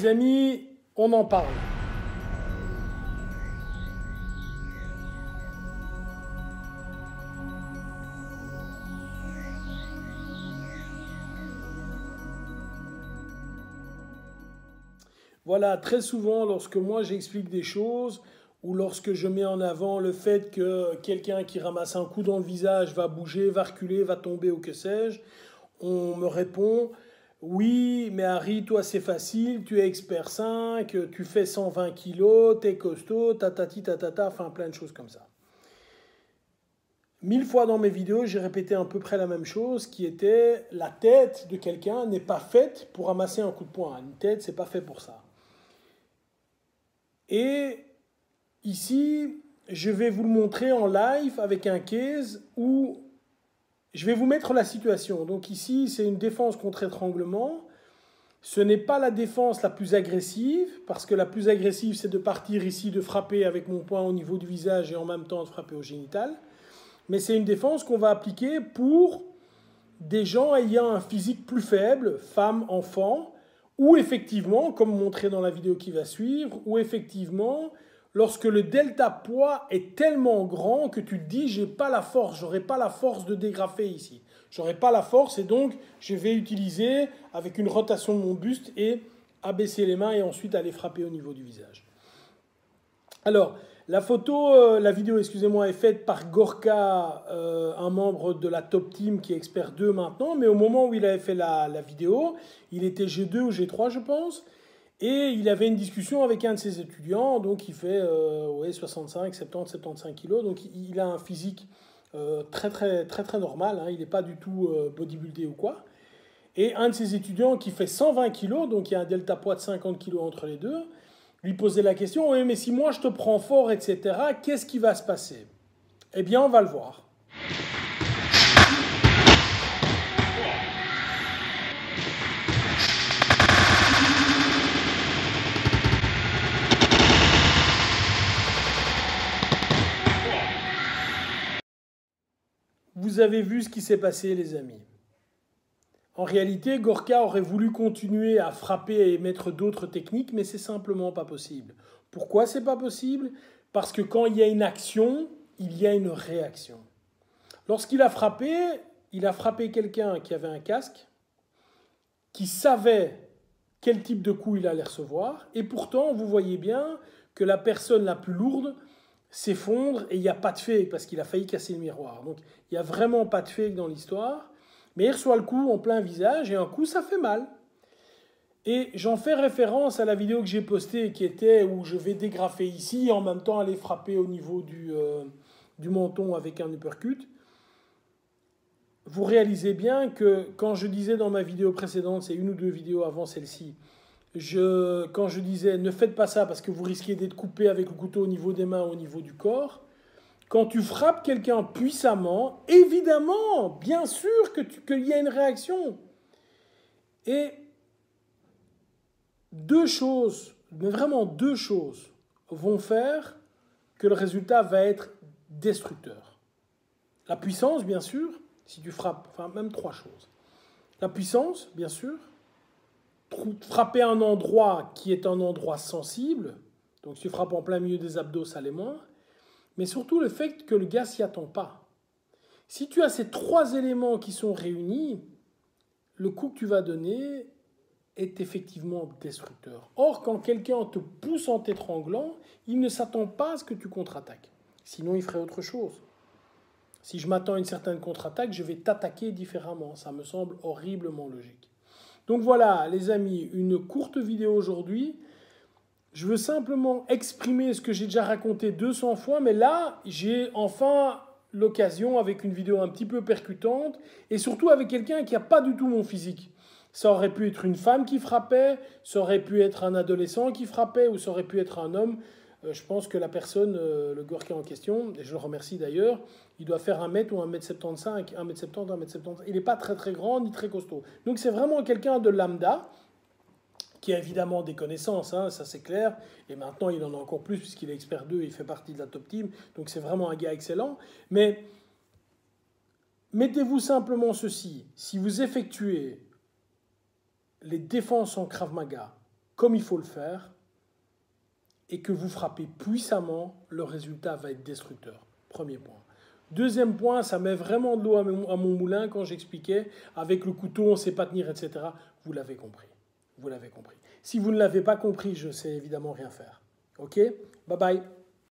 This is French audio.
les amis, on en parle. Voilà, très souvent, lorsque moi j'explique des choses, ou lorsque je mets en avant le fait que quelqu'un qui ramasse un coup dans le visage va bouger, va reculer, va tomber ou que sais-je, on me répond « Oui, mais Harry, toi c'est facile, tu es expert 5, tu fais 120 kilos, t'es costaud, tatati tatata », enfin plein de choses comme ça. 1000 fois dans mes vidéos, j'ai répété à peu près la même chose, qui était la tête de quelqu'un n'est pas faite pour ramasser un coup de poing. Une tête, c'est pas fait pour ça. Et ici, je vais vous le montrer en live avec un case où je vais vous mettre la situation. Donc ici, c'est une défense contre étranglement. Ce n'est pas la défense la plus agressive, parce que la plus agressive, c'est de partir ici, de frapper avec mon poing au niveau du visage et en même temps de frapper au génital. Mais c'est une défense qu'on va appliquer pour des gens ayant un physique plus faible, femmes, enfants, ou effectivement, comme montré dans la vidéo qui va suivre, ou effectivement, lorsque le delta poids est tellement grand que tu te dis, j'ai pas la force, j'aurai pas la force de dégrafer ici. J'aurai pas la force et donc je vais utiliser avec une rotation de mon buste et abaisser les mains et ensuite aller frapper au niveau du visage. Alors, la vidéo, excusez-moi, est faite par Gorka, un membre de la Top Team qui est expert 2 maintenant, mais au moment où il avait fait la vidéo, il était G2 ou G3, je pense, et il avait une discussion avec un de ses étudiants, donc il fait 65, 70, 75 kilos, donc il a un physique très normal, hein, il n'est pas du tout bodybuildé ou quoi. Et un de ses étudiants qui fait 120 kilos, donc il y a un delta poids de 50 kilos entre les deux, lui posait la question, oui, mais si moi je te prends fort, etc., qu'est-ce qui va se passer? Eh bien, on va le voir. Vous avez vu ce qui s'est passé, les amis. En réalité, Gorka aurait voulu continuer à frapper et mettre d'autres techniques, mais c'est simplement pas possible. Pourquoi c'est pas possible? Parce que quand il y a une action, il y a une réaction. Lorsqu'il a frappé quelqu'un qui avait un casque, qui savait quel type de coup il allait recevoir, et pourtant, vous voyez bien que la personne la plus lourde s'effondre et il n'y a pas de fake, parce qu'il a failli casser le miroir. Donc, il n'y a vraiment pas de fake dans l'histoire. Mais il reçoit le coup en plein visage et un coup, ça fait mal. Et j'en fais référence à la vidéo que j'ai postée qui était où je vais dégrafer ici et en même temps aller frapper au niveau du menton avec un uppercut. Vous réalisez bien que quand je disais dans ma vidéo précédente, c'est une ou deux vidéos avant celle-ci, quand je disais ne faites pas ça parce que vous risquez d'être coupé avec le couteau au niveau des mains, au niveau du corps, quand tu frappes quelqu'un puissamment, évidemment, bien sûr qu'il y a une réaction. Et deux choses, mais vraiment deux choses, vont faire que le résultat va être destructeur. La puissance, bien sûr, si tu frappes, enfin même trois choses. La puissance, bien sûr, frapper un endroit qui est un endroit sensible, donc si tu frappes en plein milieu des abdos, ça l'est moins. Mais surtout le fait que le gars s'y attend pas. Si tu as ces trois éléments qui sont réunis, le coup que tu vas donner est effectivement destructeur. Or, quand quelqu'un te pousse en t'étranglant, il ne s'attend pas à ce que tu contre-attaques. Sinon, il ferait autre chose. Si je m'attends à une certaine contre-attaque, je vais t'attaquer différemment. Ça me semble horriblement logique. Donc voilà, les amis, une courte vidéo aujourd'hui. Je veux simplement exprimer ce que j'ai déjà raconté 200 fois, mais là, j'ai enfin l'occasion, avec une vidéo un petit peu percutante, et surtout avec quelqu'un qui n'a pas du tout mon physique. Ça aurait pu être une femme qui frappait, ça aurait pu être un adolescent qui frappait, ou ça aurait pu être un homme. Je pense que la personne, le Gorka en question, et je le remercie d'ailleurs, il doit faire 1 mètre ou 1m75, 1m70, 1m70. Il n'est pas très grand ni très costaud. Donc c'est vraiment quelqu'un de lambda, qui a évidemment des connaissances, hein, ça c'est clair, et maintenant il en a encore plus puisqu'il est expert 2 et il fait partie de la Top Team, donc c'est vraiment un gars excellent. Mais mettez-vous simplement ceci, si vous effectuez les défenses en Krav Maga comme il faut le faire et que vous frappez puissamment, le résultat va être destructeur. Premier point. Deuxième point, ça met vraiment de l'eau à mon moulin quand j'expliquais, avec le couteau, on ne sait pas tenir, etc. Vous l'avez compris. Vous l'avez compris. Si vous ne l'avez pas compris, je ne sais évidemment rien faire. Ok? Bye bye.